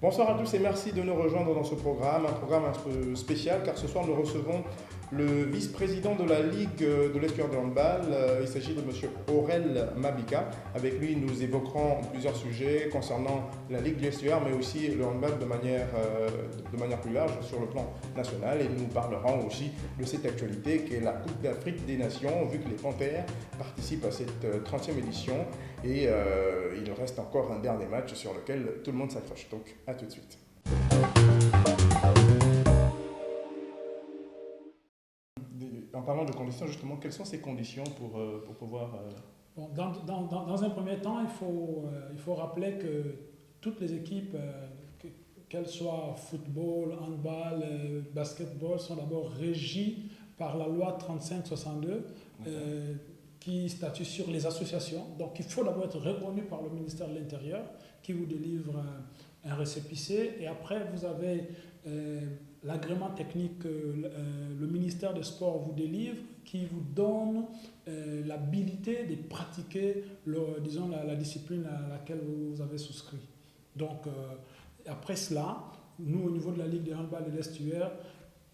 Bonsoir à tous et merci de nous rejoindre dans ce programme, un programme un peu spécial car ce soir nous recevons le vice-président de la Ligue de l'estuaire de handball. Il s'agit de M. Aurel Mabika. Avec lui, nous évoquerons plusieurs sujets concernant la Ligue de l'estuaire, mais aussi le handball de manière plus large sur le plan national. Et nous parlerons aussi de cette actualité qui est la Coupe d'Afrique des Nations, vu que les Panthères participent à cette 30e édition. Et il reste encore un dernier match sur lequel tout le monde s'accroche. Donc, à tout de suite. En parlant de conditions, justement, quelles sont ces conditions pour pouvoir... Bon, dans un premier temps, il faut rappeler que toutes les équipes, qu'elles soient football, handball, basketball, sont d'abord régies par la loi 3562 qui statue sur les associations. Donc il faut d'abord être reconnu par le ministère de l'Intérieur qui vous délivre un récépissé. Et après, vous avez l'agrément technique que le ministère des Sports vous délivre qui vous donne l'habilité de pratiquer la discipline à laquelle vous avez souscrit. Donc après cela, nous au niveau de la Ligue de handball de l'estuaire,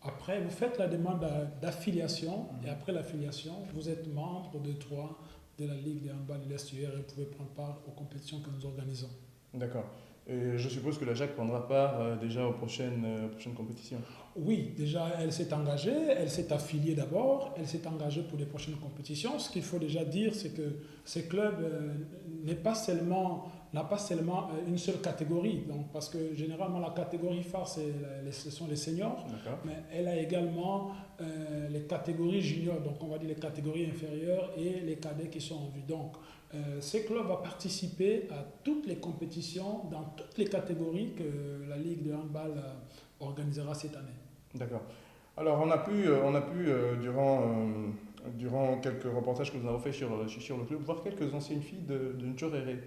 après vous faites la demande d'affiliation et après l'affiliation, vous êtes membre de droit de la Ligue de handball de l'estuaire et vous pouvez prendre part aux compétitions que nous organisons. D'accord. Et je suppose que la JAC prendra part déjà aux prochaines compétitions. Oui, déjà elle s'est engagée, elle s'est affiliée d'abord, elle s'est engagée pour les prochaines compétitions. Ce qu'il faut déjà dire, c'est que ces clubs n'a pas seulement une seule catégorie. Donc, parce que généralement la catégorie phare, ce sont les seniors, mais elle a également les catégories juniors, donc on va dire les catégories inférieures et les cadets qui sont en vue. Donc, ces clubs vont participer à toutes les compétitions dans toutes les catégories que la Ligue de handball organisera cette année. D'accord. Alors on a pu durant quelques reportages que nous avons fait sur le club, voir quelques anciennes filles de Ntchoréré.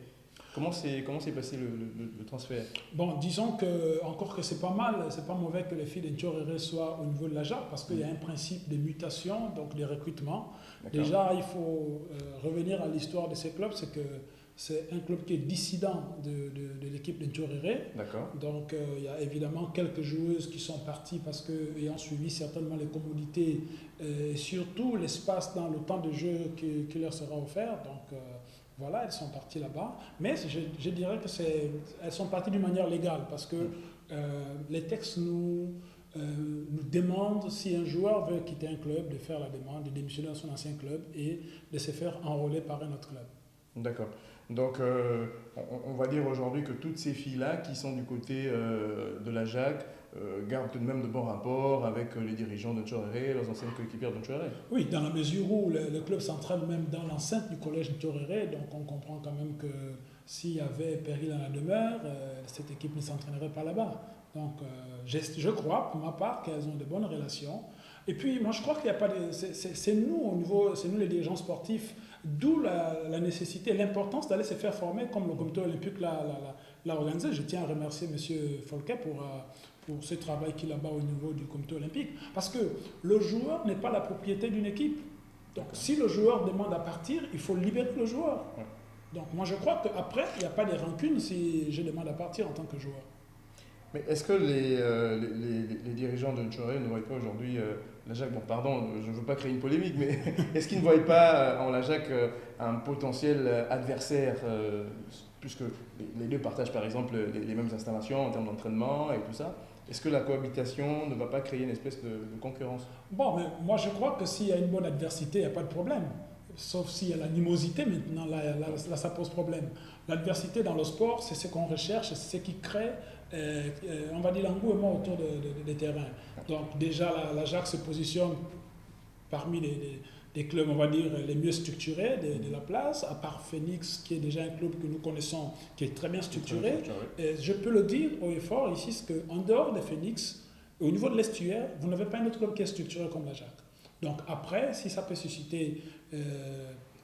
Comment s'est passé le transfert? Bon, disons que, encore que c'est pas mauvais que les filles de Ntchoréré soient au niveau de la JAC parce qu'il y a un principe de mutation, donc de recrutement. Déjà, il faut revenir à l'histoire de ces clubs, c'est que c'est un club qui est dissident de l'équipe de Ntchoréré. Donc il y a évidemment quelques joueuses qui sont parties parce qu'ayant suivi certainement les commodités et surtout l'espace dans le temps de jeu qui leur sera offert. Donc voilà, elles sont parties là-bas. Mais je dirais qu'elles sont parties d'une manière légale parce que les textes nous demandent, si un joueur veut quitter un club, de faire la demande, de démissionner dans son ancien club et de se faire enrôler par un autre club. D'accord. Donc, on va dire aujourd'hui que toutes ces filles-là qui sont du côté de la JAC gardent tout de même de bons rapports avec les dirigeants de Ntchoréré, leurs anciennes coéquipières de Ntchoréré. Oui, dans la mesure où le club s'entraîne même dans l'enceinte du collège de Ntchoréré, donc on comprend quand même que s'il y avait péril à la demeure, cette équipe ne s'entraînerait pas là-bas. Donc, je crois, pour ma part, qu'elles ont de bonnes relations. Et puis, moi, je crois qu'il n'y a pas de... C'est nous les dirigeants sportifs, d'où la nécessité, l'importance d'aller se faire former comme le comité olympique l'a organisé. Je tiens à remercier M. Folquet pour ce travail qu'il a là-bas au niveau du comité olympique. Parce que le joueur n'est pas la propriété d'une équipe. Donc si le joueur demande à partir, il faut libérer le joueur. Donc moi je crois qu'après, il n'y a pas de rancune si je demande à partir en tant que joueur. Mais est-ce que les dirigeants de Ntchoréré ne voient pas aujourd'hui la JAC, bon pardon, je ne veux pas créer une polémique, mais est-ce qu'ils ne voient pas en la JAC un potentiel adversaire, puisque les deux partagent par exemple les mêmes installations en termes d'entraînement et tout ça? Est-ce que la cohabitation ne va pas créer une espèce de concurrence? Bon, mais moi je crois que s'il y a une bonne adversité, il n'y a pas de problème. Sauf s'il y a l'animosité, maintenant, là, ça pose problème. L'adversité dans le sport, c'est ce qu'on recherche, c'est ce qui crée, on va dire, l'engouement autour des terrains. Donc déjà, la JAC se positionne parmi les clubs, on va dire, les mieux structurés de la place, à part Phoenix, qui est déjà un club que nous connaissons, qui est très bien structuré. Et je peux le dire haut et fort ici, c'est qu'en dehors de Phoenix, au niveau de l'estuaire, vous n'avez pas un autre club qui est structuré comme la JAC. Donc après, si ça peut susciter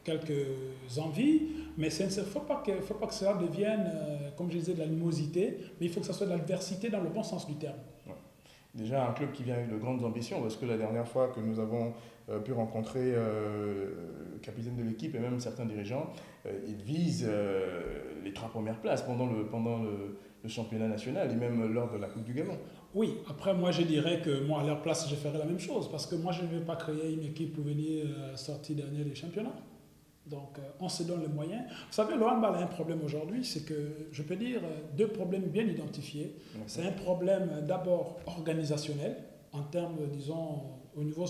quelques envies, mais il ne faut pas que cela devienne, comme je disais, de l'animosité, mais il faut que ça soit de l'adversité dans le bon sens du terme. Ouais. Déjà un club qui vient avec de grandes ambitions, parce que la dernière fois que nous avons pu rencontrer le capitaine de l'équipe et même certains dirigeants. Ils visent les 3 premières places pendant le championnat national et même lors de la Coupe du Gabon. Oui, après moi je dirais que moi à leur place je ferais la même chose parce que moi je ne vais pas créer une équipe pour venir sortir dernier des championnats. Donc on se donne les moyens. Vous savez, le handball a un problème aujourd'hui, c'est que je peux dire 2 problèmes bien identifiés. C'est un problème d'abord organisationnel en termes, disons, au niveau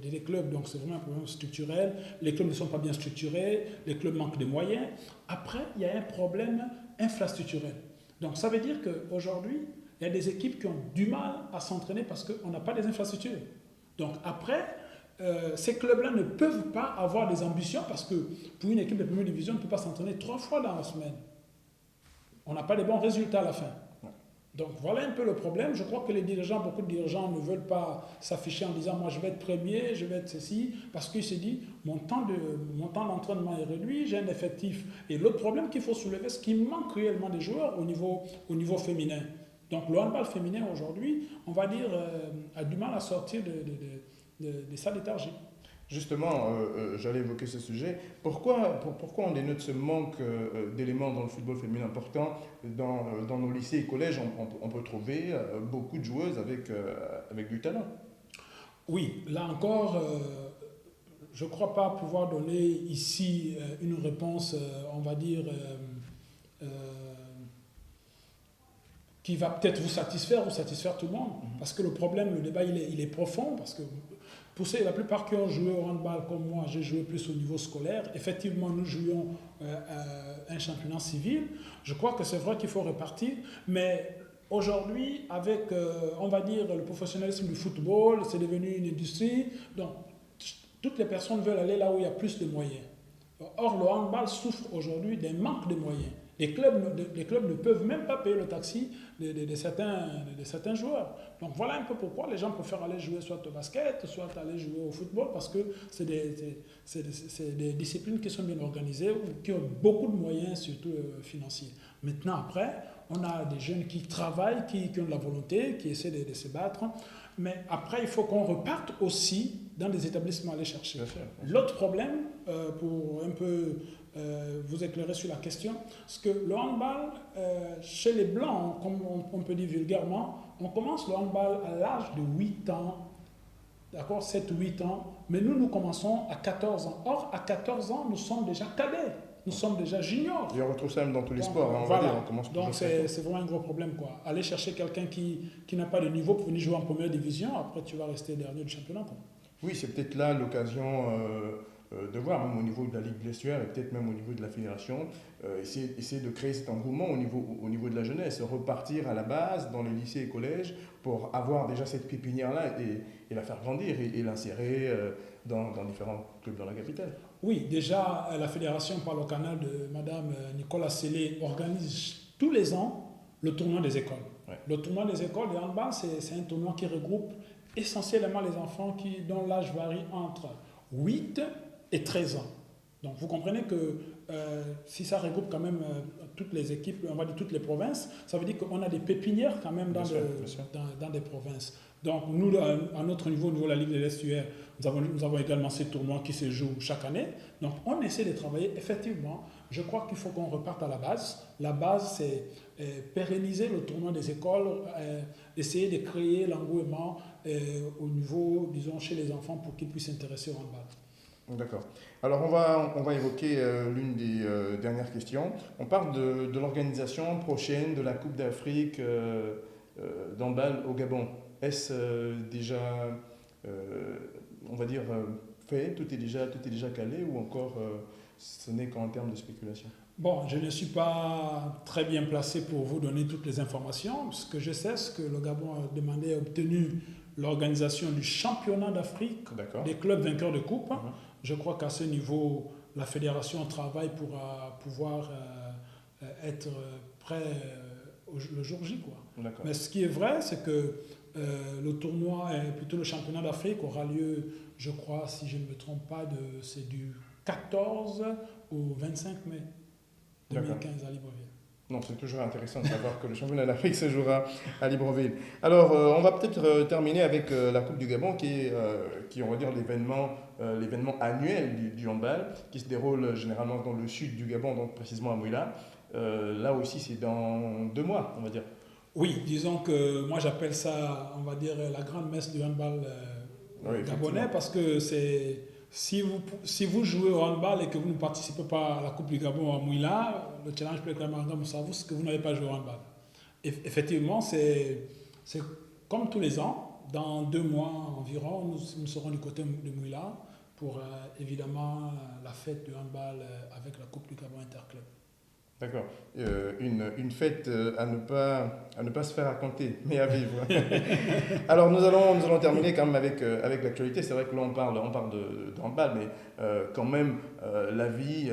des clubs, donc c'est vraiment un problème structurel. Les clubs ne sont pas bien structurés, les clubs manquent de moyens. Après, il y a un problème infrastructurel. Donc ça veut dire qu'aujourd'hui, il y a des équipes qui ont du mal à s'entraîner parce qu'on n'a pas des infrastructures. Donc après, ces clubs-là ne peuvent pas avoir des ambitions parce que pour une équipe de première division, on ne peut pas s'entraîner 3 fois dans la semaine. On n'a pas de bons résultats à la fin. Donc voilà un peu le problème. Je crois que beaucoup de dirigeants ne veulent pas s'afficher en disant moi je vais être premier, je vais être ceci, parce qu'ils se disent mon temps d'entraînement est réduit, j'ai un effectif. Et l'autre problème qu'il faut soulever, c'est qu'il manque réellement des joueurs au niveau féminin. Donc le handball féminin aujourd'hui, on va dire, a du mal à sortir de sa léthargie. Justement, j'allais évoquer ce sujet. Pourquoi on dénote ce manque d'éléments dans le football féminin? Pourtant, dans nos lycées et collèges, on peut trouver beaucoup de joueuses avec du talent. Oui, là encore, je ne crois pas pouvoir donner ici une réponse, on va dire, qui va peut-être vous satisfaire ou satisfaire tout le monde. Parce que le problème, le débat, il est profond. Parce que pour la plupart qui ont joué au handball comme moi, j'ai joué plus au niveau scolaire. Effectivement, nous jouions un championnat civil. Je crois que c'est vrai qu'il faut répartir. Mais aujourd'hui, avec, on va dire, le professionnalisme du football, c'est devenu une industrie. Donc, toutes les personnes veulent aller là où il y a plus de moyens. Or, le handball souffre aujourd'hui d'un manque de moyens. Les clubs ne peuvent même pas payer le taxi de certains joueurs. Donc voilà un peu pourquoi les gens préfèrent aller jouer soit au basket, soit aller jouer au football, parce que c'est des disciplines qui sont bien organisées ou qui ont beaucoup de moyens, surtout financiers. Maintenant, après, on a des jeunes qui travaillent, qui ont de la volonté, qui essaient de se battre. Mais après, il faut qu'on reparte aussi dans des établissements à aller chercher. L'autre problème, pour un peu vous éclairer sur la question, c'est que le handball, chez les Blancs, comme on peut dire vulgairement, on commence le handball à l'âge de 8 ans, d'accord, 7-8 ans, mais nous commençons à 14 ans. Or, à 14 ans, nous sommes déjà cadets, nous sommes déjà juniors. Et on retrouve ça même dans tous les sports, on voilà. va dire, on commence donc c'est vraiment un gros problème, quoi. Aller chercher quelqu'un qui n'a pas de niveau pour venir jouer en première division, après tu vas rester dernier du championnat, quoi. Oui, c'est peut-être là l'occasion de voir, même au niveau de la Ligue blessure et peut-être même au niveau de la fédération, essayer de créer cet engouement au niveau de la jeunesse, repartir à la base dans les lycées et collèges pour avoir déjà cette pépinière-là et la faire grandir et l'insérer dans différents clubs dans la capitale. Oui, déjà la fédération par le canal de Madame Nicolas Sellé organise tous les ans le tournoi des écoles. Ouais. Le tournoi des écoles de handball, c'est un tournoi qui regroupe essentiellement les enfants dont l'âge varie entre 8 et 13 ans. Donc vous comprenez que si ça regroupe quand même toutes les équipes, on va dire toutes les provinces, ça veut dire qu'on a des pépinières quand même dans des provinces. Donc nous, à notre niveau, au niveau de la Ligue de l'Estuaire, nous avons également ces tournois qui se jouent chaque année. Donc on essaie de travailler. Effectivement, je crois qu'il faut qu'on reparte à la base. La base, c'est pérenniser le tournoi des écoles, essayer de créer l'engouement au niveau, disons, chez les enfants pour qu'ils puissent s'intéresser au handball. D'accord. Alors on va évoquer l'une des dernières questions. On parle de l'organisation prochaine de la Coupe d'Afrique d'handball au Gabon. Est-ce déjà, on va dire, fait, tout est déjà calé ou encore ce n'est qu'en termes de spéculation? Bon, je ne suis pas très bien placé pour vous donner toutes les informations. Ce que je sais, c'est que le Gabon a demandé et obtenu l'organisation du championnat d'Afrique des clubs vainqueurs de coupe. Je crois qu'à ce niveau, la fédération travaille pour pouvoir être prêt le jour J, quoi. Mais ce qui est vrai, c'est que le tournoi, plutôt le championnat d'Afrique, aura lieu, je crois, si je ne me trompe pas, c'est du 14 au 25 mai 2015 à Libreville. Non, c'est toujours intéressant de savoir que le championnat d'Afrique se jouera à Libreville. Alors, on va peut-être terminer avec la Coupe du Gabon, qui on va dire, l'événement annuel du handball, qui se déroule généralement dans le sud du Gabon, donc précisément à Mouila. Là aussi, c'est dans 2 mois, on va dire. Oui, disons que moi j'appelle ça, on va dire, la grande messe du handball Oui, gabonais, parce que si vous jouez au handball et que vous ne participez pas à la Coupe du Gabon à Mouila, le challenge peut être quand même grand, savoir ce que vous n'avez pas joué au handball. Effectivement, c'est comme tous les ans, dans 2 mois environ, nous serons du côté de Mouila pour évidemment la fête du handball avec la Coupe du Gabon Interclub. D'accord. Une fête à ne pas se faire raconter, mais à vivre. Alors nous allons terminer quand même avec l'actualité. C'est vrai que là on parle de handball, mais quand même l'avis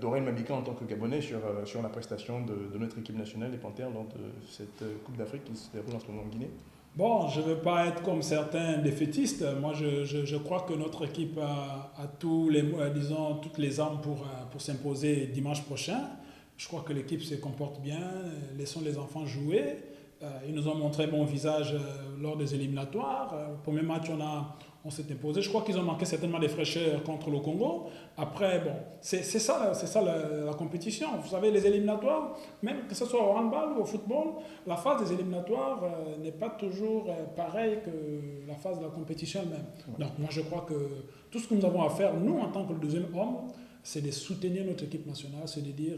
d'Aurel Mabika en tant que Gabonais sur la prestation de notre équipe nationale des Panthères lors de cette Coupe d'Afrique qui se déroule en ce moment en Guinée. Bon, je ne veux pas être comme certains défaitistes. Moi, je crois que notre équipe a toutes les armes pour s'imposer dimanche prochain. Je crois que l'équipe se comporte bien. Laissons les enfants jouer. Ils nous ont montré bon visage lors des éliminatoires. Premier match, on s'est imposé. Je crois qu'ils ont manqué certainement des fraîcheurs contre le Congo. Après, bon, c'est ça la compétition. Vous savez, les éliminatoires, même que ce soit au handball ou au football, la phase des éliminatoires n'est pas toujours pareille que la phase de la compétition elle-même. Ouais. Donc moi, je crois que tout ce que nous avons à faire, nous, en tant que le deuxième homme, c'est de soutenir notre équipe nationale, c'est de dire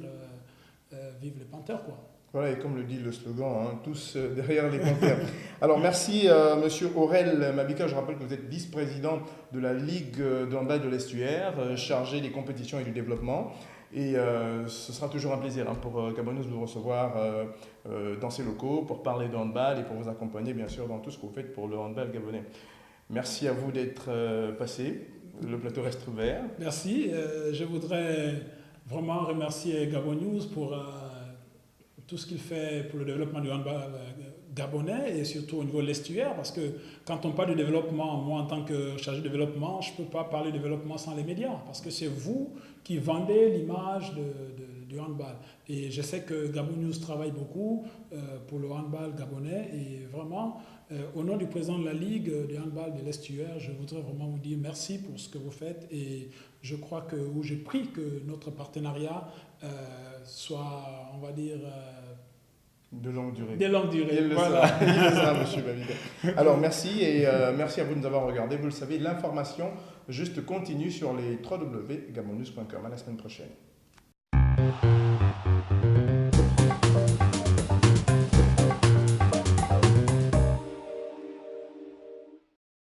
vive les Panthères, quoi. Voilà, et comme le dit le slogan, tous derrière les Panthères. Alors merci Monsieur Aurel Mabika, je rappelle que vous êtes vice-président de la Ligue de handball de l'Estuaire, chargé des compétitions et du développement. Et ce sera toujours un plaisir pour Gabonus de vous recevoir dans ces locaux pour parler de handball et pour vous accompagner bien sûr dans tout ce que vous faites pour le handball gabonais. Merci à vous d'être passé, le plateau reste ouvert. Merci, je voudrais vraiment remercier Gabon News pour tout ce qu'il fait pour le développement du handball gabonais et surtout au niveau de l'Estuaire, parce que quand on parle de développement, moi en tant que chargé de développement, je ne peux pas parler de développement sans les médias, parce que c'est vous qui vendez l'image du handball. Et je sais que Gabon News travaille beaucoup pour le handball gabonais et vraiment, au nom du président de la Ligue de handball de l'Estuaire, je voudrais vraiment vous dire merci pour ce que vous faites et je crois où j'ai pris que notre partenariat soit, on va dire, de longue durée. De longue durée. Il le sera, monsieur Mabika. Alors merci et merci à vous de nous avoir regardés. Vous le savez, l'information juste continue sur les www.gabonnews.com. À la semaine prochaine.